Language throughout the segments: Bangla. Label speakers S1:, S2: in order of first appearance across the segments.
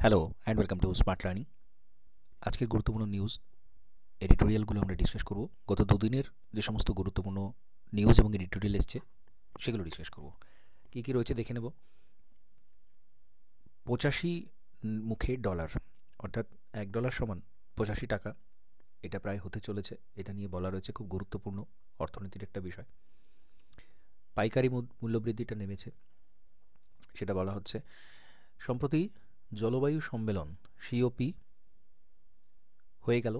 S1: Hello and welcome to smart learning. আজকের গুরুত্বপূর্ণ নিউজ এডিটোরিয়ালগুলো আমরা ডিসকাস করব। গত দুদিনের যে সমস্ত গুরুত্বপূর্ণ নিউজ এবং এডিটোরিয়াল এসছে সেগুলো ডিসকাস করব। কী কী রয়েছে দেখে নেব। 85 মুখে ডলার, অর্থাৎ $1 সমান 85 টাকা, এটা প্রায় হতে চলেছে। এটা নিয়ে বলা রয়েছে, খুব গুরুত্বপূর্ণ অর্থনীতির একটা বিষয়। পাইকারি মূল্যবৃদ্ধিটা নেমেছে, সেটা বলা হচ্ছে। সম্প্রতি জলবায়ু সম্মেলন সিওপি হয়ে গেল,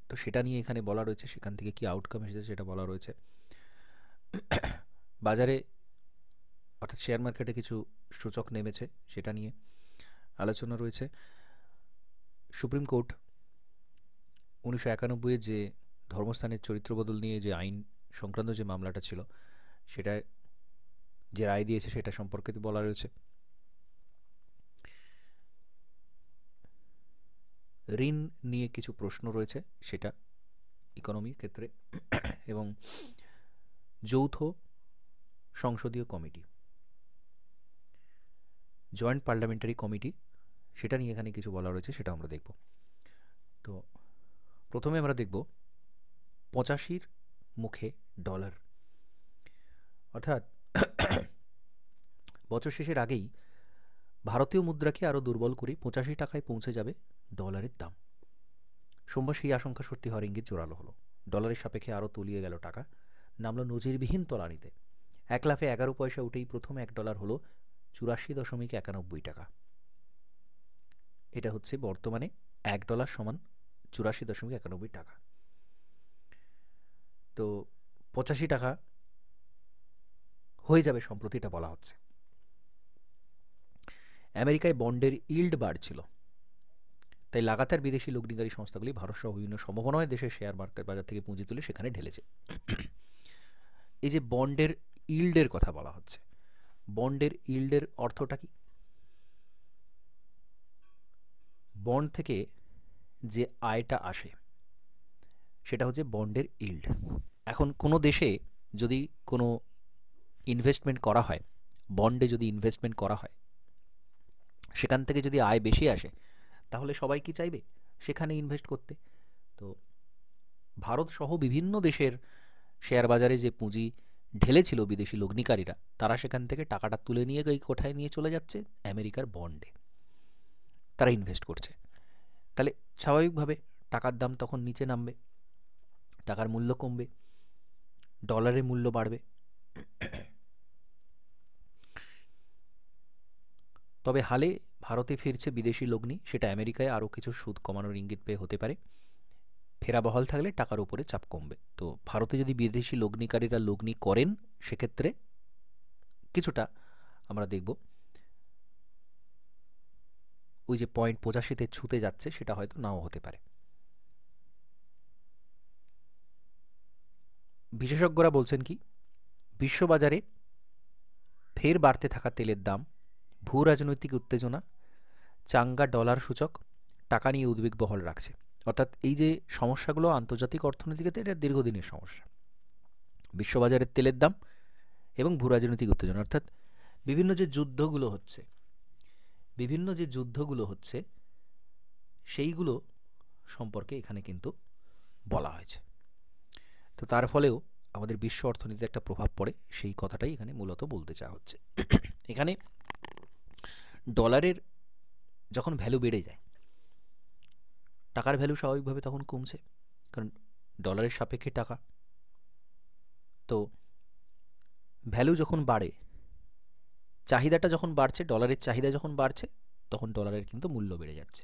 S1: তো সেটা নিয়ে এখানে বলা রয়েছে, সেখান থেকে কি আউটকাম এসেছে সেটা বলা রয়েছে। বাজারে অর্থাৎ শেয়ার মার্কেটে কিছু সূচক নেমেছে, সেটা নিয়ে আলোচনা রয়েছে। সুপ্রিম কোর্ট 1991 যে ধর্মস্থানের চরিত্র বদল নিয়ে যে আইন সংক্রান্ত যে মামলাটা ছিল, সেটা যে রায় দিয়েছে সেটা সম্পর্কে বলা রয়েছে। ঋণ নিয়ে কিছু প্রশ্ন রয়েছে, সেটা ইকোনমির ক্ষেত্রে। এবং যৌথ সংসদীয় কমিটি, জয়েন্ট পার্লামেন্টারি কমিটি, সেটা নিয়ে এখানে কিছু বলা রয়েছে, সেটা আমরা দেখব। তো প্রথমে আমরা দেখব 85 মুখে ডলার, অর্থাৎ বছর শেষের আগেই ভারতীয় মুদ্রাকে আরও দুর্বল করে 85 টাকায় পৌঁছে যাবে ডলারের দাম। সোমবার সেই আশঙ্কা সত্যি হওয়ার ইঙ্গিত জোরালো হলো। ডলারের সাপেক্ষে আরও তলিয়ে গেল টাকা, নামলো নজিরবিহীন তলানিতে। 1 লাফে 11 পয়সা উঠেই প্রথম $1 হলো 84.91 টাকা। এটা হচ্ছে বর্তমানে $1 সমান 84.91 টাকা। তো 85 টাকা হয়ে যাবে সম্প্রতি, এটা বলা হচ্ছে। আমেরিকায় বন্ডের ইল্ড বাড়ছিল, তাই লাগাতার বিদেশি লগ্নিকারী সংস্থাগুলি ভারতসহ বিভিন্ন সম্ভাবনায় দেশের শেয়ার মার্কেট বাজার থেকে পুঁজি তুলে সেখানে ঢেলেছে। এই যে বন্ডের ইল্ডের কথা বলা হচ্ছে, বন্ডের ইল্ডের অর্থটা কি? বন্ড থেকে যে আয়টা আসে সেটা হচ্ছে বন্ডের ইল্ড। এখন কোনো দেশে যদি কোনো ইনভেস্টমেন্ট করা হয়, বন্ডে যদি ইনভেস্টমেন্ট করা হয়, সেখান থেকে যদি আয় বেশি আসে, তাহলে সবাই কি চাইবে? সেখানে ইনভেস্ট করতে। তো ভারত সহ বিভিন্ন দেশের শেয়ার বাজারে যে পুঁজি ঢেলেছিল বিদেশি লগ্নিকারীরা, তারা সেখান থেকে টাকাটা তুলে নিয়ে এই কোঠায় নিয়ে চলে যাচ্ছে আমেরিকার বন্ডে, তারা ইনভেস্ট করছে। তাহলে স্বাভাবিকভাবে টাকার দাম তখন নিচে নামবে, টাকার মূল্য কমবে, ডলারের মূল্য বাড়বে। তবে হালে ভারতে ফিরছে বিদেশি লগ্নি, সেটা আমেরিকায় আরও কিছু সুদ কমানোর ইঙ্গিত পেয়ে হতে পারে। ফেরা বহাল থাকলে টাকার উপরে চাপ কমবে। তো ভারতে যদি বিদেশি লগ্নিকারীরা লগ্নি করেন, সেক্ষেত্রে কিছুটা আমরা দেখব ওই যে 85তে ছুতে যাচ্ছে, সেটা হয়তো নাও হতে পারে। বিশেষজ্ঞরা বলছেন কি, বিশ্ববাজারে ফের বাড়তে থাকা তেলের দাম, ভূ রাজনৈতিক উত্তেজনা, চাঙ্গা ডলার সূচক টাকা নিয়ে উদ্বেগ বহাল রাখছে। অর্থাৎ এই যে সমস্যাগুলো আন্তর্জাতিক অর্থনীতিতে, এটা দীর্ঘদিনের সমস্যা। বিশ্ববাজারের তেলের দাম এবং ভূ রাজনৈতিক উত্তেজনা, অর্থাৎ বিভিন্ন যে যুদ্ধগুলো হচ্ছে সেইগুলো সম্পর্কে এখানে কিন্তু বলা হয়েছে। তো তার ফলেও আমাদের বিশ্ব অর্থনীতিতে একটা প্রভাব পড়ে, সেই কথাটাই এখানে মূলত বলতে চাওয়া হচ্ছে। এখানে ডলারের যখন ভ্যালু বেড়ে যায়, টাকার ভ্যালু স্বাভাবিকভাবে তখন কমছে, কারণ ডলারের সাপেক্ষে টাকা। তো ভ্যালু যখন বাড়ে, চাহিদাটা যখন বাড়ছে, ডলারের চাহিদা যখন বাড়ছে, তখন ডলারের কিন্তু মূল্য বেড়ে যাচ্ছে।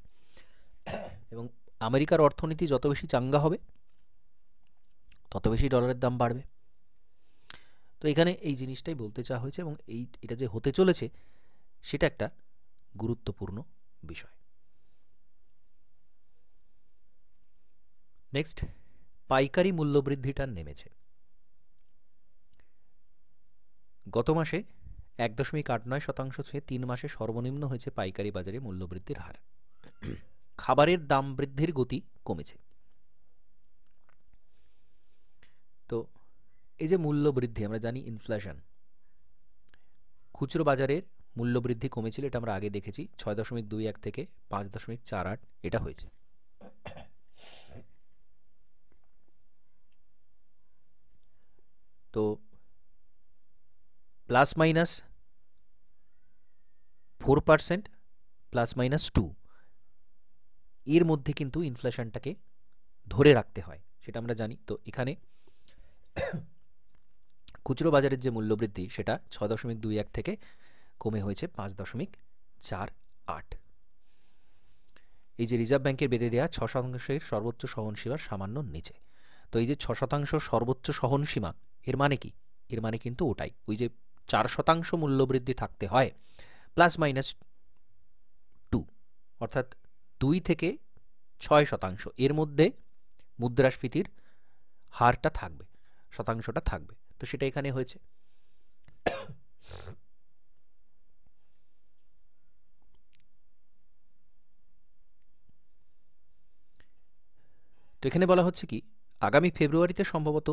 S1: এবং আমেরিকার অর্থনীতি যত বেশি চাঙ্গা হবে, তত বেশি ডলারের দাম বাড়বে। তো এখানে এই জিনিসটাই বলতে চাওয়া হয়েছে, এবং এটা যে হতে চলেছে সেটা একটা গুরুত্বপূর্ণ বিষয়। নেক্সট, পাইকারি মূল্যবৃদ্ধিটা নেমেছে। গত মাসে 1.89% ছুঁয়ে 3 মাসে সর্বনিম্ন হয়েছে পাইকারি বাজারে মূল্যবৃদ্ধির হার। খাবারের দাম বৃদ্ধির গতি কমেছে। তো এই যে মূল্য বৃদ্ধি, আমরা জানি ইনফ্লেশন, খুচরো বাজারের মূল্যবৃদ্ধি কমেছিল, এটা আমরা আগে দেখেছি, 6.21 থেকে 5.48 এটা হয়েছে। তো +-4% +-2 এর মধ্যে কিন্তু ইনফ্লেশনটাকে ধরে রাখতে হয়, সেটা আমরা জানি। তো এখানে খুচরো বাজারের যে মূল্যবৃদ্ধি সেটা 6.21 থেকে কমে হয়েছে 5.48। এই যে রিজার্ভ ব্যাংকের বেঁধে দেওয়া 6% সর্বোচ্চ সহনসীমার সামান্য নিচে। তো এই যে 6% সর্বোচ্চ সহনসীমা, এর মানে কি? এর মানে কিন্তু ওটাই, ওই যে 4% মূল্যবৃদ্ধি থাকতে হয় +-2, অর্থাৎ 2 থেকে 6% এর মধ্যে মুদ্রাস্ফীতির হারটা থাকবে, শতাংশটা থাকবে। তো সেটা এখানে হয়েছে। তো এখানে বলা হচ্ছে কি, আগামী ফেব্রুয়ারিতে সম্ভবত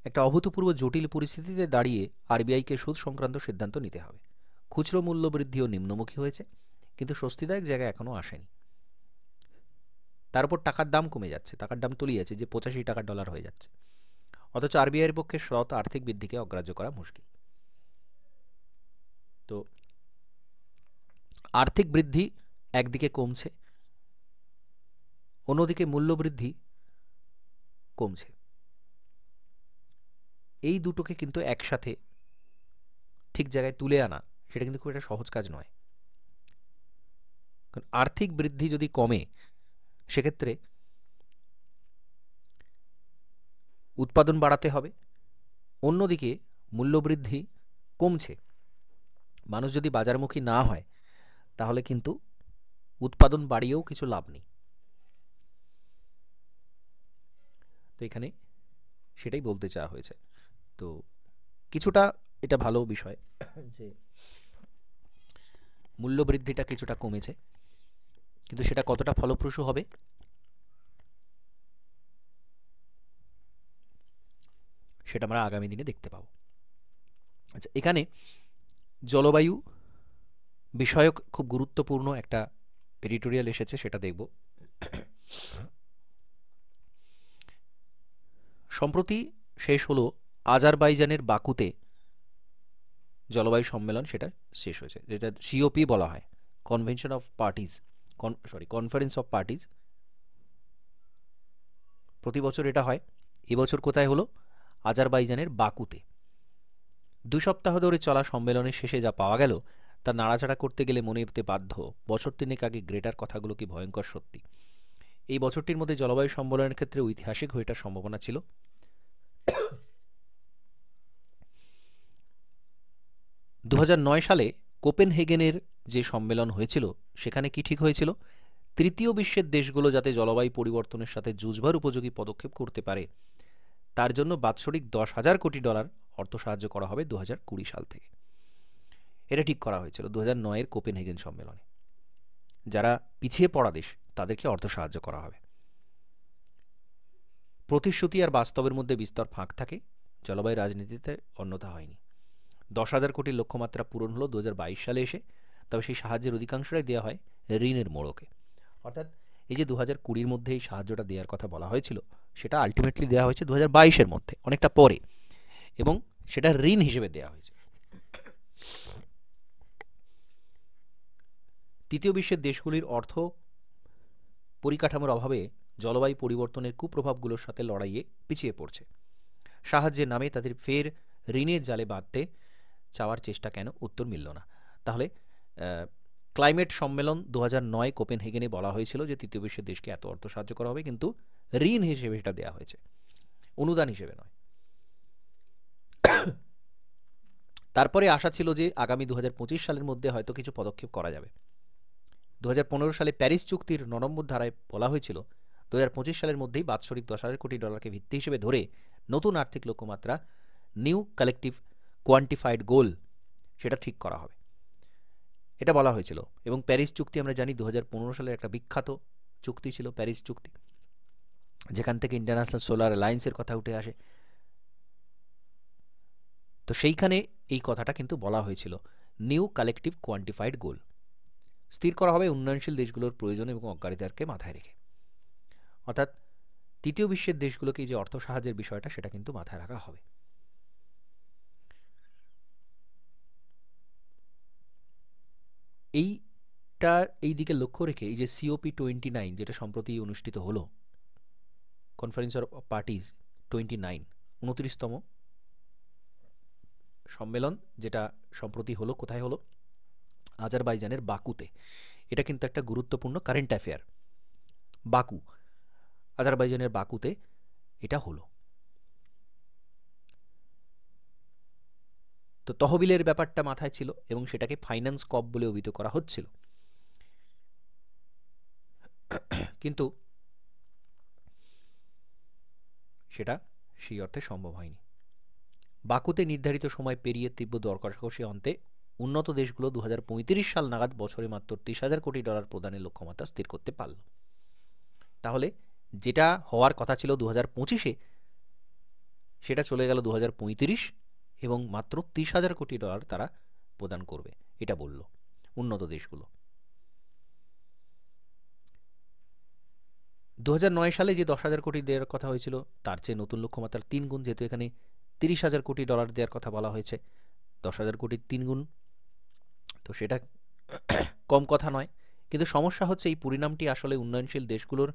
S1: একটা অভূতপূর্ব জটিল পরিস্থিতিতে দাঁড়িয়ে আরবিআইকে সুদ সংক্রান্ত সিদ্ধান্ত নিতে হবে। খুচরো মূল্যবৃদ্ধিও নিম্নমুখী হয়েছে, কিন্তু স্বস্তিদায়ক জায়গায় এখনও আসেনি। তার উপর টাকার দাম কমে যাচ্ছে, টাকার দাম তলিয়েছে, যে 85 টাকা ডলার হয়ে যাচ্ছে। অথচ আরবিআইয়ের পক্ষে সৎ আর্থিক বৃদ্ধিকে অগ্রাহ্য করা মুশকিল। তো আর্থিক বৃদ্ধি একদিকে কমছে, অন্যদিকে মূল্যবৃদ্ধি কমছে। এই দুটোকে কিন্তু একসাথে ঠিক জায়গায় তুলে আনা, সেটা কিন্তু খুব একটা সহজ কাজ নয়। কারণ আর্থিক বৃদ্ধি যদি কমে, সেক্ষেত্রে উৎপাদন বাড়াতে হবে, অন্যদিকে মূল্যবৃদ্ধি কমছে। মানুষ যদি বাজারমুখী না হয়, তাহলে কিন্তু উৎপাদন বাড়িয়েও কিছু লাভ নেই। তো এখানে সেটাই বলতে চাওয়া হয়েছে। তো কিছুটা এটা ভালো বিষয় যে মূল্যবৃদ্ধিটা কিছুটা কমেছে, কিন্তু সেটা কতটা ফলপ্রসূ হবে সেটা আমরা আগামী দিনে দেখতে পাবো। আচ্ছা, এখানে জলবায়ু বিষয়ক খুব গুরুত্বপূর্ণ একটা এডিটোরিয়াল এসেছে, সেটা দেখব। সম্প্রতি শেষ হলো আজারবাইজানের বাকুতে জলবায়ু সম্মেলন, সেটা শেষ হয়েছে, যেটা সিওপি বলা হয়, convention of parties, conference of parties. প্রতি বছর এটা হয়, এবছর কোথায় হলো? আজারবাইজানের বাকুতে। 2 সপ্তাহ ধরে চলা সম্মেলনের শেষে যা পাওয়া গেল তা নাড়াচাড়া করতে গেলে মনে হতে বাধ্য, বছর তিনেক আগে গ্রেটার কথাগুলো কি ভয়ঙ্কর সত্যি। এই বছরটির মধ্যে জলবায়ু সম্মেলনের ক্ষেত্রে ঐতিহাসিক হয়ে ওঠার সম্ভাবনা ছিল। 2009 সালে কোপেনহেগেনের যে সম্মেলন হয়েছিল, সেখানে কি ঠিক হয়েছিল? তৃতীয় বিশ্বের দেশগুলো যাতে জলবায়ু পরিবর্তনের সাথে যুঝবার উপযোগী পদক্ষেপ করতে পারে, তার জন্য বাৎসরিক $10,000 কোটি অর্থ সাহায্য করা হবে 2020 সাল থেকে। এটা ঠিক করা হয়েছিল 2009-এর কোপেনহেগেন সম্মেলনে। যারা পিছিয়ে পড়া দেশ, তাদেরকে অর্থ সাহায্য করা হবে। প্রতিশ্রুতি আর বাস্তবের মধ্যে বিস্তর ফাঁক থাকে, জলবায়ু রাজনীতিতে অন্যথা হয়নি। 10,000 কোটির লক্ষ্যমাত্রা পূরণ হলো 2022 সালে এসে, তবে সেই সাহায্যের অধিকাংশটাই দেওয়া হয় ঋণের মোড়কে। অর্থাৎ এই যে 2020-র মধ্যে এই সাহায্যটা দেওয়ার কথা বলা হয়েছিল, সেটা আলটিমেটলি দেওয়া হয়েছে 2022-এর মধ্যে, অনেকটা পরে, এবং সেটা ঋণ হিসেবে দেওয়া হয়েছে। তৃতীয় বিশ্বের দেশগুলির অর্থ পরিকাঠামোর অভাবে জলবায়ু পরিবর্তনের কুপ্রভাবগুলোর সাথে লড়াইয়ে পিছিয়ে পড়ছে। সাহায্যের নামে তাদের ফের ঋণের জালে বাঁধতে চাওয়ার চেষ্টা কেন? উত্তর মিলল না। তাহলে ক্লাইমেট সম্মেলন 2009 কোপেনহেগেনে বলা হয়েছিল যে তৃতীয় বিশ্বের দেশকে এত অর্থ সাহায্য করা হবে, কিন্তু ঋণ হিসেবে এটা দেওয়া হয়েছে, অনুদান হিসেবে নয়। তারপরে আশা ছিল যে আগামী 2025 সালের মধ্যে হয়তো কিছু পদক্ষেপ করা যাবে। 2015 সালে প্যারিস চুক্তির 9 নম্বর ধারায় বলা হয়েছিল 2025 সালের মধ্যেই বাৎসরিক $10,000 কোটি ভিত্তি হিসেবে ধরে নতুন আর্থিক লক্ষ্যমাত্রা, নিউ কালেকটিভ কোয়ান্টিফাইড গোল, সেটা ঠিক করা হবে, এটা বলা হয়েছিল। এবং প্যারিস চুক্তি আমরা জানি 2015 সালের একটা বিখ্যাত চুক্তি ছিল, প্যারিস চুক্তি, যেখান থেকে ইন্টারন্যাশনাল সোলার অ্যালায়েন্সের কথা উঠে আসে। তো সেইখানে এই কথাটা কিন্তু বলা হয়েছিল, নিউ কালেকটিভ কোয়ান্টিফাইড গোল স্থির করা হবে উন্নয়নশীল দেশগুলোর প্রয়োজন এবং অগ্রাধিকারকে মাথায় রেখে। অর্থাৎ তৃতীয় বিশ্বের দেশগুলোকে যে অর্থ সাহায্যের বিষয়টা সেটা কিন্তু মাথায় রাখা হবে। এই দিকে লক্ষ্য রেখে এই যে COP29 যেটা সম্প্রতি অনুষ্ঠিত হলো, কনফারেন্স অফ পার্টিজ 29, 29তম সম্মেলন, যেটা সম্প্রতি হলো, কোথায় হলো? আজারবাইজানের বাকুতে। এটা কিন্তু একটা গুরুত্বপূর্ণ কারেন্ট অ্যাফেয়ার। বাকু, আজারবাইজানের বাকুতে এটা হলো। তো তহবিলের ব্যাপারটা মাথায় ছিল এবং সেটাকে ফাইন্যান্স কপ বলে অভিহিত করা হচ্ছিল, কিন্তু সেটা সেই অর্থে সম্ভব হয়নি। বাকুতে নির্ধারিত সময় পেরিয়ে তীব্র দর কষাকষি অন্তে উন্নত দেশগুলো 2035 সাল নাগাদ বছরে মাত্র $30,000 কোটি প্রদানের লক্ষ্যমাত্রা স্থির করতে পারল। তাহলে যেটা হওয়ার কথা ছিল 2025-এ, সেটা চলে গেল 2035 এবং মাত্র $30,000 কোটি তারা প্রদান করবে, এটা বলল উন্নত দেশগুলো। 2009 সালে যে $10,000 কোটি দেওয়ার কথা হয়েছিল তার চেয়ে নতুন লক্ষ্যমাত্রার 3 গুণ, যেহেতু এখানে $30,000 কোটি দেওয়ার কথা বলা হয়েছে, 10,000 কোটির 3 গুণ, তো সেটা কম কথা নয়। কিন্তু সমস্যা হচ্ছে এই পরিণামটি আসলে উন্নয়নশীল দেশগুলোর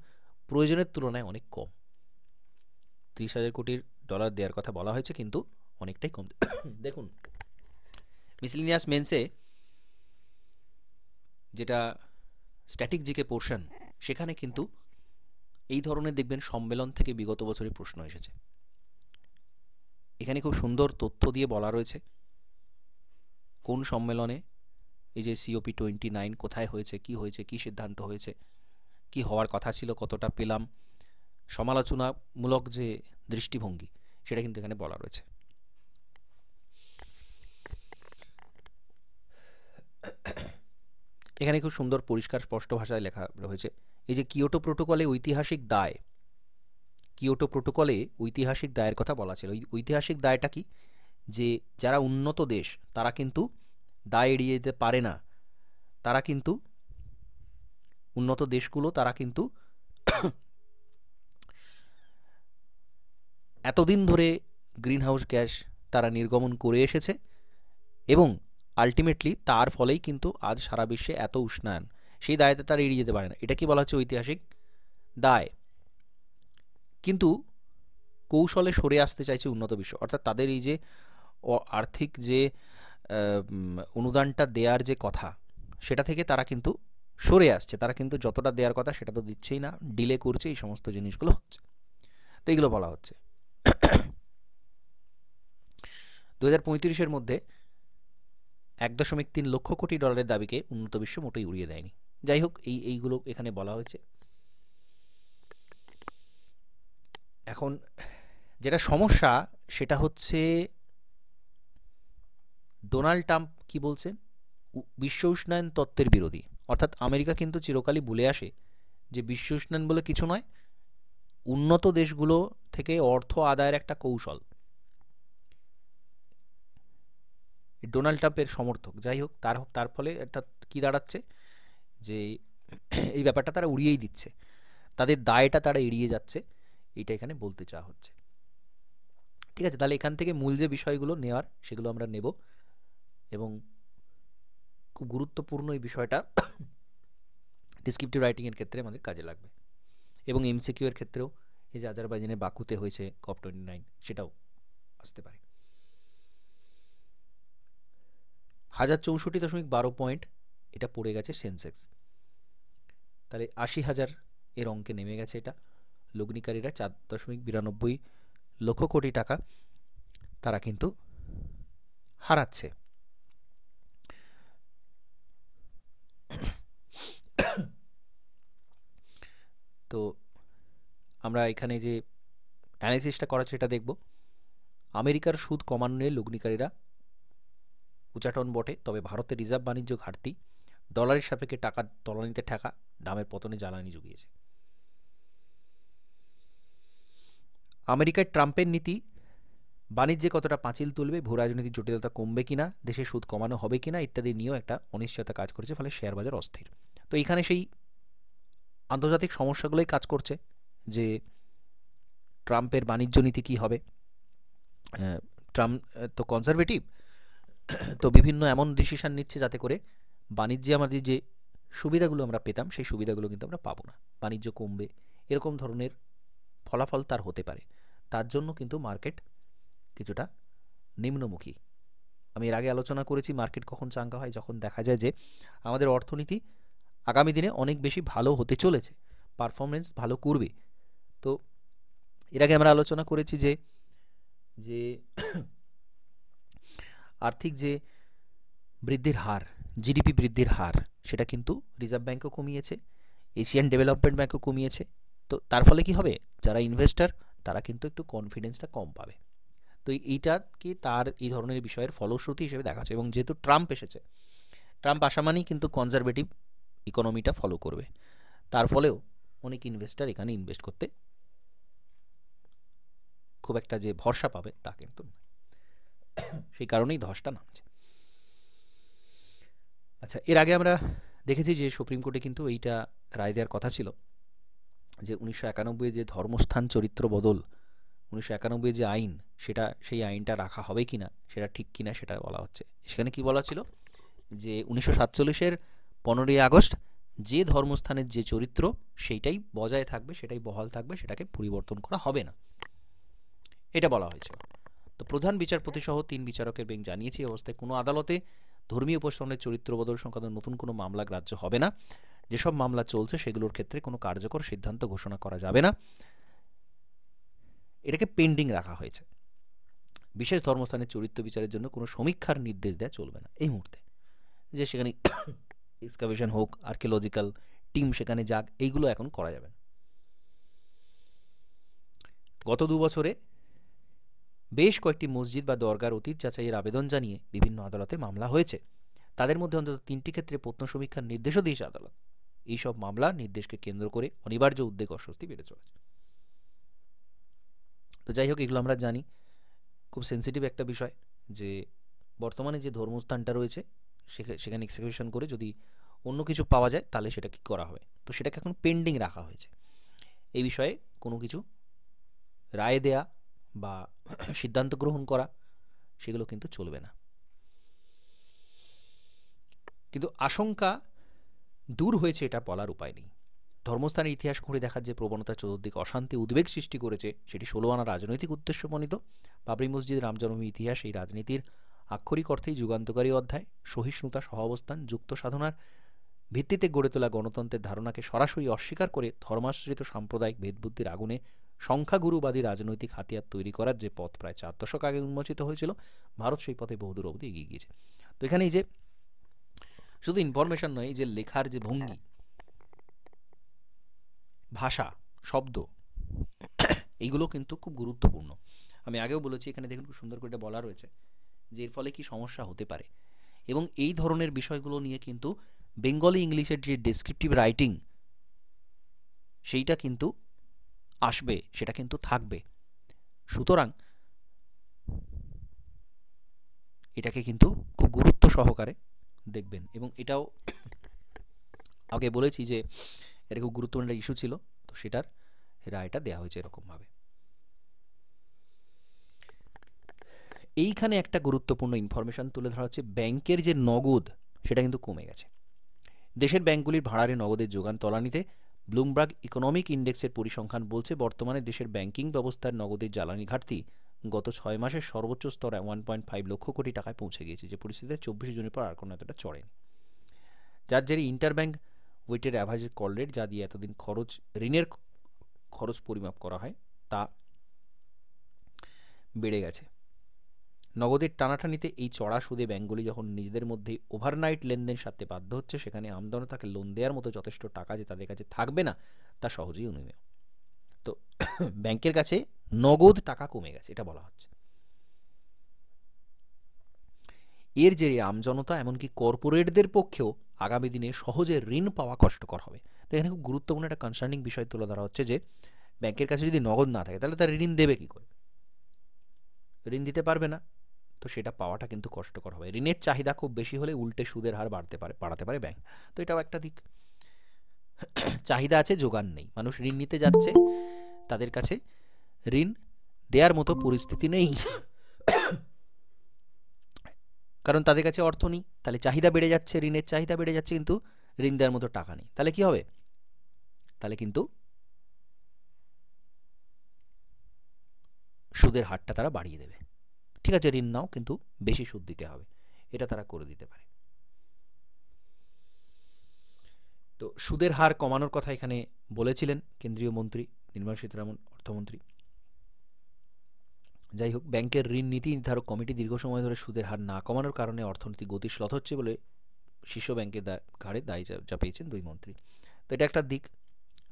S1: প্রয়োজনের তুলনায় অনেক কম। $30,000 কোটি দেওয়ার কথা বলা হয়েছে কিন্তু অনেকটাই কম। দেখুন মিসলিনিয়াস মেন্সে যেটা স্ট্যাটিক জিকে পোর্শন, সেখানে কিন্তু এই ধরনের দেখবেন সম্মেলন থেকে বিগত বছরে প্রশ্ন এসেছে। এখানে খুব সুন্দর তথ্য দিয়ে বলা রয়েছে কোন সম্মেলনে এই যে COP29 কোথায় হয়েছে, কি সিদ্ধান্ত হয়েছে, কি হওয়ার কথা ছিল, কতটা পেলাম, সমালোচনামূলক যে দৃষ্টিভঙ্গি সেটা কিন্তু এখানে বলা রয়েছে। এখানে খুব সুন্দর পরিষ্কার স্পষ্ট ভাষায় লেখা রয়েছে এই যে কিয়োটো প্রোটোকলে ঐতিহাসিক দায়ের কথা বলা ছিল। ঐতিহাসিক দায়টা কি? যে যারা উন্নত দেশ তারা কিন্তু দায় এড়িয়ে যেতে পারে না। তারা কিন্তু উন্নত দেশগুলো তারা কিন্তু এতদিন ধরে গ্রিনহাউস গ্যাস তারা নির্গমন করে এসেছে এবং আলটিমেটলি তার ফলেই কিন্তু আজ সারা বিশ্বে এত উষ্ণায়ন, সেই দায়তে তারা এড়িয়ে যেতে পারে না। এটা কি বলা হচ্ছে? ঐতিহাসিক দায়। কিন্তু কৌশলে সরে আসতে চাইছে উন্নত বিশ্ব, অর্থাৎ তাদের এই যে আর্থিক যে অনুদানটা দেওয়ার যে কথা সেটা থেকে তারা কিন্তু সরে আসছে। তারা কিন্তু যতটা দেওয়ার কথা সেটা তো দিচ্ছেই না, ডিলে করছে, এই সমস্ত জিনিসগুলো হচ্ছে। তো এইগুলো বলা হচ্ছে 2035-এর মধ্যে 1.3 লক্ষ কোটি ডলারের দাবিকে উন্নত বিশ্ব মোটেই উড়িয়ে দেয়নি। যাই হোক, এইগুলো এখানে বলা হয়েছে। এখন যেটা সমস্যা সেটা হচ্ছে ডোনাল্ড ট্রাম্প কি বলছেন? বিশ্ব উষ্ণায়ন তত্ত্বের বিরোধী। অর্থাৎ আমেরিকা কিন্তু চিরকালই বলে আসে যে বিশ্ব উষ্ণায়ন বলে কিছু নয়, উন্নত দেশগুলো থেকে অর্থ আদায়ের একটা কৌশল। ডোনাল্ড ট্রাম্পের সমর্থক। যাই হোক, তার ফলে এটা কি দাঁড়াচ্ছে যে এই ব্যাপারটা তারা উড়িয়েই দিচ্ছে, তাদের দায়টা তারা এড়িয়ে যাচ্ছে, এটা এখানে বলতে চাওয়া হচ্ছে। ঠিক আছে, তাহলে এখান থেকে মূল যে বিষয়গুলো নেওয়ার সেগুলো আমরা নেব এবং খুব গুরুত্বপূর্ণ এই বিষয়টা ডিসক্রিপটিভ রাইটিংয়ের ক্ষেত্রে আমাদের কাজে লাগবে এবং MCQ এর ক্ষেত্রেও এই যে আজারবাইজানে বাকুতে হয়েছে COP29 সেটাও আসতে পারে। 1064.12 পয়েন্ট এটা পড়ে গেছে সেন্সেক্স, তাহলে 80,000 এর অঙ্কে নেমে গেছে এটা। লগ্নিকারীরা 4.92 লক্ষ কোটি টাকা তারা কিন্তু হারাচ্ছে। তো আমরা এখানে যে অ্যানালিসিসটা করা সেটা দেখব। আমেরিকার সুদ কমানোর লগ্নিকারীরা উচাটন বটে, তবে ভারতের রিজার্ভ বাণিজ্য ঘাটতি, ডলারের সাপেক্ষে টাকা তলানিতে ঠেকা, দামের পতনে জ্বালানি জুগিয়েছে। আমেরিকায় ট্রাম্পের নীতি বাণিজ্যে কতটা পাঁচিল তুলবে, ভূ রাজনৈতিক জটিলতা কমবে কিনা, দেশে সুদ কমানো হবে কিনা ইত্যাদি নিয়েও একটা অনিশ্চয়তা কাজ করেছে, ফলে শেয়ার বাজার অস্থির। তো এইখানে সেই আন্তর্জাতিক সমস্যাগুলোই কাজ করছে যে ট্রাম্পের বাণিজ্য নীতি কী হবে। ট্রাম্প তো কনজারভেটিভ, তো বিভিন্ন এমন ডিসিশন নিচ্ছে যাতে করে বাণিজ্যে আমাদের যে সুবিধাগুলো আমরা পেতাম সেই সুবিধাগুলো কিন্তু আমরা পাবো না, বাণিজ্য কমবে, এরকম ধরনের ফলাফল তার হতে পারে। তার জন্য কিন্তু মার্কেট কিছুটা নিম্নমুখী। আমি এর আগে আলোচনা করেছি মার্কেট কখন চাঙ্গা হয়, যখন দেখা যায় যে আমাদের অর্থনীতি আগামী দিনে অনেক বেশি ভালো হতে চলেছে, পারফরমেন্স ভালো করবে। তো এর আগে আমরা আলোচনা করেছি যে যে আর্থিক যে বৃদ্ধির হার, জিডিপি বৃদ্ধির হার, সেটা কিন্তু রিজার্ভ ব্যাঙ্কও কমিয়েছে, এশিয়ান ডেভেলপমেন্ট ব্যাঙ্কও কমিয়েছে। তো তার ফলে কি হবে, যারা ইনভেস্টার তারা কিন্তু একটু কনফিডেন্সটা কম পাবে। তো এইটাকে তার এই ধরনের বিষয়ের ফলশ্রুতি হিসেবে দেখা যাচ্ছে। এবং যেহেতু ট্রাম্প এসেছে, ট্রাম্প আসা মানেই কিন্তু কনজারভেটিভ ইকোনমিটা ফলো করবে, তার ফলেও অনেক ইনভেস্টার এখানে ইনভেস্ট করতে খুব একটা যে ভরসা পাবে তা কিন্তু সেই কারণেই ধসটা নামছে। আচ্ছা, এর আগে আমরা দেখেছি যে সুপ্রিম কোর্টে কিন্তু এইটা রায় দেওয়ার কথা ছিল যে 1991 যে ধর্মস্থান চরিত্র বদল, 1991 যে আইন, সেটা সেই আইনটা রাখা হবে কিনা, সেটা ঠিক কিনা সেটা বলা হচ্ছে। সেখানে কি বলা ছিল যে 1947-এর 15ই আগস্ট যে ধর্মস্থানের যে চরিত্র সেইটাই বজায় থাকবে, সেটাই বহাল থাকবে, সেটাকে পরিবর্তন করা হবে না, এটা বলা হয়েছে। তো প্রধান বিচারপতি সহ 3 বিচারকের বেঞ্চ জানিয়েছে এই অবস্থায় কোনো আদালতে ধর্মীয় উপাসনের চরিত্র বদল সংক্রান্ত নতুন কোনো মামলা গ্রাহ্য হবে না। যেসব মামলা চলছে সেগুলোর ক্ষেত্রে কোনো কার্যকর সিদ্ধান্ত ঘোষণা করা যাবে না, এটাকে পেন্ডিং রাখা হয়েছে। বিশেষ ধর্মস্থানের চরিত্র বিচারের জন্য কোনো সমীক্ষার নির্দেশ দেওয়া চলবে না এই মুহূর্তে, যে সেখানে এক্সকাভেশন হোক, আর্কিওলজিক্যাল টিম সেখানে যাক, এইগুলো এখন করা যাবে না। গত 2 বছরে বেশ কয়েকটি মসজিদ বা দরগার অতীত যাচাইয়ের আবেদন জানিয়ে বিভিন্ন আদালতে মামলা হয়েছে। তাদের মধ্যে অন্তত 3টি ক্ষেত্রে প্রত্ন সমীক্ষার নির্দেশও দিয়েছে আদালত। এইসব মামলা নির্দেশকে কেন্দ্র করে অনিবার্য উদ্বেগ অস্বস্তি বেড়ে চলেছে। তো যাই হোক, এগুলো আমরা জানি, খুব সেন্সিটিভ একটা বিষয় যে বর্তমানে যে ধর্মস্থানটা রয়েছে সেখানে এক্সিকিউশন করে যদি অন্য কিছু পাওয়া যায় তাহলে সেটা কি করা হবে। তো সেটাকে এখন পেন্ডিং রাখা হয়েছে। এই বিষয়ে কোনো কিছু রায় দেয়া বা সিদ্ধান্ত গ্রহণ করা সেগুলো কিন্তু চলবে না। কিন্তু আশঙ্কা দূর হয়েছে এটা বলার উপায় নেই। ধর্মস্থানের ইতিহাস খুঁড়ে দেখার যে প্রবণতা চতুর্দিকে অশান্তি উদ্বেগ সৃষ্টি করেছে, সেটি 16 আনা রাজনৈতিক উদ্দেশ্য প্রণীত। বাবরি মসজিদ, রাম জন্মভূমি ইতিহাস এই রাজনীতির আক্ষরিক অর্থেই যুগান্তকারী অধ্যায়। সহিষ্ণুতা, সহাবস্থান, যুক্ত সাধনার ভিত্তিতে গড়ে তোলা গণতন্ত্রের ধারণাকে সরাসরি অস্বীকার করে ধর্মাশ্রিত সাম্প্রদায়িক ভেদবুদ্ধির আগুনে সংখ্যাগুরুবাদী রাজনৈতিক হাতিয়ার তৈরি করার যে পথ প্রায় 4 দশক আগে উন্মোচিত হয়েছিল, ভারত সেই পথে বহুদূর অবধি এগিয়ে গিয়েছে। তো এখানে এই যে শুধু ইনফরমেশন নয়, এই যে লেখার যে ভঙ্গি, ভাষা, শব্দ, এইগুলো কিন্তু খুব গুরুত্বপূর্ণ। আমি আগেও বলেছি, এখানে দেখুন খুব সুন্দর করে এটা বলা রয়েছে যে এর ফলে কি সমস্যা হতে পারে। এবং এই ধরনের বিষয়গুলো নিয়ে কিন্তু বেঙ্গলি ইংলিশের যে ডেসক্রিপটিভ রাইটিং সেইটা কিন্তু আসবে, সেটা কিন্তু থাকবে। সুতরাং এটাকে কিন্তু খুব গুরুত্ব সহকারে দেখবেন। এবং এটাও আগে বলেছি যে এটা খুব গুরুত্বপূর্ণ একটা ইস্যু ছিল, তো সেটার রায়টা দেওয়া হয়েছে এরকমভাবে। এইখানে একটা গুরুত্বপূর্ণ ইনফরমেশন তুলে ধরা হচ্ছে, ব্যাংকের যে নগদ সেটা কিন্তু কমে গেছে। দেশের ব্যাংকগুলির ভাড়ারে নগদের যোগান তলানিতে ব্লুমবার্গ ইকোনমিক ইন্ডেক্সের পরিসংখ্যান বলছে বর্তমানে দেশের ব্যাংকিং ব্যবস্থার নগদের জ্বালানি ঘাটতি গত 6 মাসের সর্বোচ্চ স্তরে 1.5 লক্ষ কোটি টাকায় পৌঁছে গিয়েছে, যে পরিস্থিতিতে 24 জুনের পর আর কোনো এতটা চড়েনি। যার জেরে ইন্টারব্যাংক ওয়েটেড অ্যাভারেজ কল রেট, যা দিয়ে এতদিন ঋণের খরচ পরিমাপ করা হয়, তা বেড়ে গেছে। নগদের টানাটানিতে এই চড়া সুদে ব্যাংকগুলি যখন নিজেদের মধ্যে ওভারনাইট লেনদেন সারতে বাধ্য হচ্ছে, সেখানে আমজনতাকে লোন দেওয়ার মতো যথেষ্ট টাকা যে তাদের কাছে থাকবে না, তা সহজেই অনুমেয়। তো ব্যাংকের কাছে নগদ টাকা কমে গেছে, এটা বলা হচ্ছে। এর জেরে আমজনতা এমনকি কর্পোরেটদের পক্ষেও আগামী দিনে সহজে ঋণ পাওয়া কষ্টকর হবে। তো এখানে খুব গুরুত্বপূর্ণ একটা কনসার্নিং বিষয় তুলে ধরা হচ্ছে যে ব্যাংকের কাছে যদি নগদ না থাকে তাহলে তার ঋণ দেবে কি করে। ঋণ দিতে পারবে না, তো সেটা পাওয়াটা কিন্তু কষ্টকর হবে। ঋণের চাহিদা খুব বেশি হলে উল্টে সুদের হার বাড়াতে পারে ব্যাংক। তো এটাও একটা দিক। চাহিদা আছে, যোগান নেই, মানুষ ঋণ নিতে যাচ্ছে, তাদের কাছে ঋণ দেওয়ার মতো পরিস্থিতি নেই, কারণ তাদের কাছে অর্থ নেই। তাহলে চাহিদা বেড়ে যাচ্ছে, ঋণের চাহিদা বেড়ে যাচ্ছে, কিন্তু ঋণ দেওয়ার মতো টাকা নেই। তাহলে কি হবে? তাহলে কিন্তু সুদের হারটা তারা বাড়িয়ে দেবে। ঠিক আছে, ঋণ নাও, কিন্তু বেশি সুদ দিতে হবে, এটা তারা করে দিতে পারে। তো সুদের হার কমানোর কথা এখানে বলেছিলেন কেন্দ্রীয় মন্ত্রী নির্মলা সীতারামন, অর্থমন্ত্রী। যাই হোক, ব্যাংকের ঋণ নীতি নির্ধারক কমিটি দীর্ঘ সময় ধরে সুদের হার না কমানোর কারণে অর্থনীতি গতিশীল হচ্ছে বলে শীর্ষ ব্যাংকের ঘাড়ে দায় চাপিয়েছেন দুই মন্ত্রী। তো এটা একটা দিক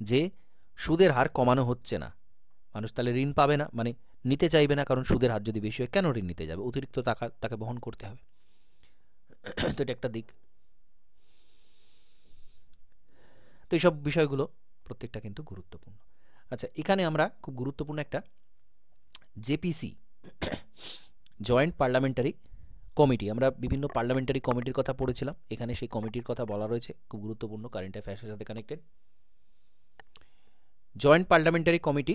S1: যে সুদের হার কমানো হচ্ছে না, মানুষ তাহলে ঋণ পাবে না, মানে নিতে চাইবে না, কারণ সুদের হার যদি বেশি হয় কেন ঋণ নিতে যাবে, অতিরিক্ত টাকা তাকে বহন করতে হবে। তো এটা একটা দিক। তো এইসব বিষয়গুলো প্রত্যেকটা কিন্তু গুরুত্বপূর্ণ। আচ্ছা, এখানে আমরা খুব গুরুত্বপূর্ণ একটা জেপিসি, জয়েন্ট পার্লামেন্টারি কমিটি, আমরা বিভিন্ন পার্লামেন্টারি কমিটির কথা পড়েছিলাম, এখানে সেই কমিটির কথা বলা রয়েছে, খুব গুরুত্বপূর্ণ, কারেন্ট অ্যাফেয়ার্সের সাথে কানেক্টেড। জয়েন্ট পার্লামেন্টারি কমিটি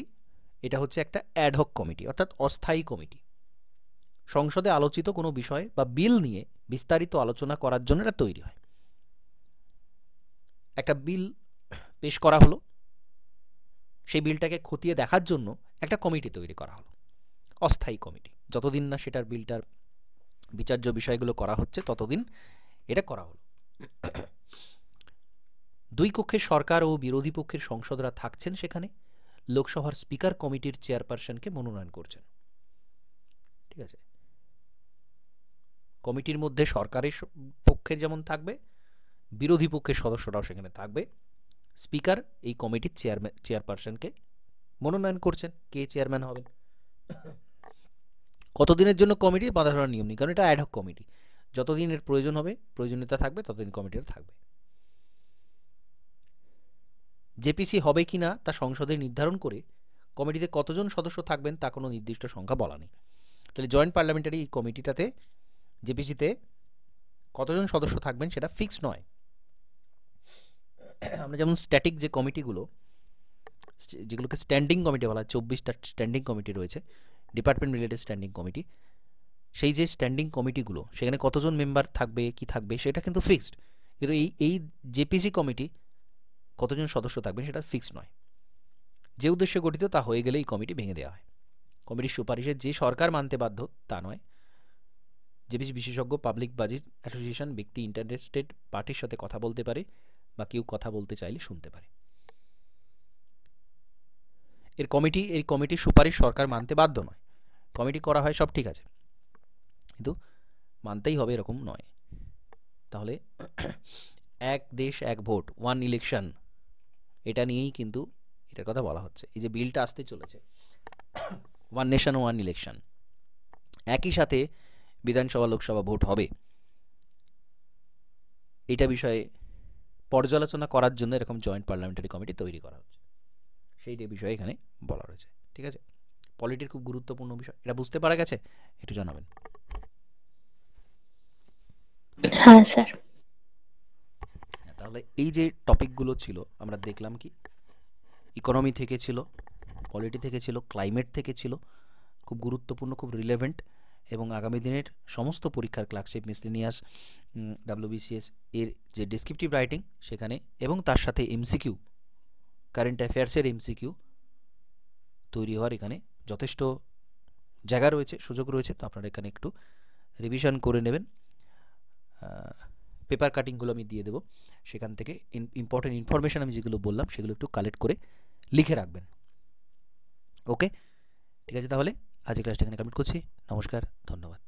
S1: এটা হচ্ছে একটা অ্যাডহক কমিটি, অর্থাৎ অস্থায়ী কমিটি। সংসদে আলোচিত কোনো বিষয় বা বিল নিয়ে বিস্তারিত আলোচনা করার জন্য এটা তৈরি হয়। একটা বিল পেশ করা হলো, সেই বিলটাকে খতিয়ে দেখার জন্য একটা কমিটি তৈরি করা হলো, অস্থায়ী কমিটি। যতদিন না সেটার বিলটার বিচার্য বিষয়গুলো করা হচ্ছে ততদিন এটা করা হলো। দুই কক্ষের সরকার ও বিরোধী পক্ষের সংসদরা থাকছেন সেখানে, লোকসভার স্পিকার কমিটির চেয়ারপারসনকে মনোনয়ন করছেন। ঠিক আছে, কমিটির মধ্যে সরকারের পক্ষের যেমন থাকবে, বিরোধী পক্ষের সদস্যরাও সেখানে থাকবে। স্পিকার এই কমিটির চেয়ারপারসনকে মনোনয়ন করছেন, কে চেয়ারম্যান হবেন। কতদিনের জন্য কমিটি বাঁধা ধরার নিয়ম নেই, কারণ এটা অ্যাডহক কমিটি, যতদিন এর প্রয়োজন হবে, প্রয়োজনীয়তা থাকবে, ততদিন কমিটিটা থাকবে। জেপিসি হবে কি না তা সংসদে নির্ধারণ করে কমিটিতে কতজন সদস্য থাকবেন তা কোনো নির্দিষ্ট সংখ্যা বলা নেই। তাহলে জয়েন্ট পার্লামেন্টারি এই কমিটিটাতে, জেপিসিতে কতজন সদস্য থাকবেন সেটা ফিক্স নয়। আমরা যেমন স্ট্যাটিক যে কমিটিগুলো, যেগুলোকে স্ট্যান্ডিং কমিটি বলা হয়, 24টা স্ট্যান্ডিং কমিটি রয়েছে, ডিপার্টমেন্ট রিলেটেড স্ট্যান্ডিং কমিটি, সেই যে স্ট্যান্ডিং কমিটিগুলো সেখানে কতজন মেম্বার থাকবে কি থাকবে সেটা কিন্তু ফিক্সড, কিন্তু এই জেপিসি কমিটি কতজন সদস্য থাকবেন সেটা ফিক্সড নয়। যে উদ্দেশ্যে গঠিত তা হয়ে গেলে এই কমিটি ভেঙে দেওয়া হয়। কমিটির সুপারিশে যে সরকার মানতে বাধ্য তা নয়। জেপিসি বিশেষজ্ঞ, পাবলিক বাজেট অ্যাসোসিয়েশন, ব্যক্তি, ইন্টারেস্টেড পার্টির সাথে কথা বলতে পারে বা কেউ কথা বলতে চাইলে শুনতে পারে। এই কমিটির সুপারিশ সরকার মানতে বাধ্য নয়। কমিটি করা হয় সব ঠিক আছে, কিন্তু মানতেই হবে এরকম নয়। তাহলে এক দেশ এক ভোট, ওয়ান ইলেকশন, এটা নিয়েই কিন্তু এটার কথা বলা হচ্ছে। এই যে বিলটা আসতে চলেছে, ওয়ান নেশন ওয়ান ইলেকশন, একই সাথে বিধানসভা লোকসভা ভোট হবে, এটা বিষয়ে পর্যালোচনা করার জন্য এরকম জয়েন্ট পার্লামেন্টারি কমিটি তৈরি করা হচ্ছে, সেইটা বিষয়ে এখানে বলা রয়েছে। ঠিক আছে, পলিটির খুব গুরুত্বপূর্ণ বিষয়, এটা বুঝতে পারা গেছে? একটু জানাবেন।
S2: হ্যাঁ স্যার।
S1: তাহলে এই যে টপিকগুলো ছিল আমরা দেখলাম, কি ইকোনমি থেকে ছিল, পলিটি থেকে ছিল, ক্লাইমেট থেকে ছিল, খুব গুরুত্বপূর্ণ, খুব রিলেভেন্ট, এবং আগামী দিনের সমস্ত পরীক্ষার ক্লার্কশিপ, মিসলেনিয়াস, ডাব্লিউবিসিএস এর যে ডেসক্রিপটিভ রাইটিং সেখানে, এবং তার সাথে এমসিকিউ, কারেন্ট অ্যাফেয়ার্সের এমসিকিউ তৈরি হওয়ার এখানে যথেষ্ট জায়গা রয়েছে, সুযোগ রয়েছে। তো আপনারা এখানে একটু রিভিশন করে নেবেন। পেপার কাটিংগুলো আমি দিয়ে দেবো, সেখান থেকে ইম্পর্টেন্ট ইনফরমেশান আমি যেগুলো বললাম সেগুলো একটু কালেক্ট করে লিখে রাখবেন। ওকে, ঠিক আছে, তাহলে আজকে ক্লাসটা এখানে কমপ্লিট করছি। নমস্কার, ধন্যবাদ।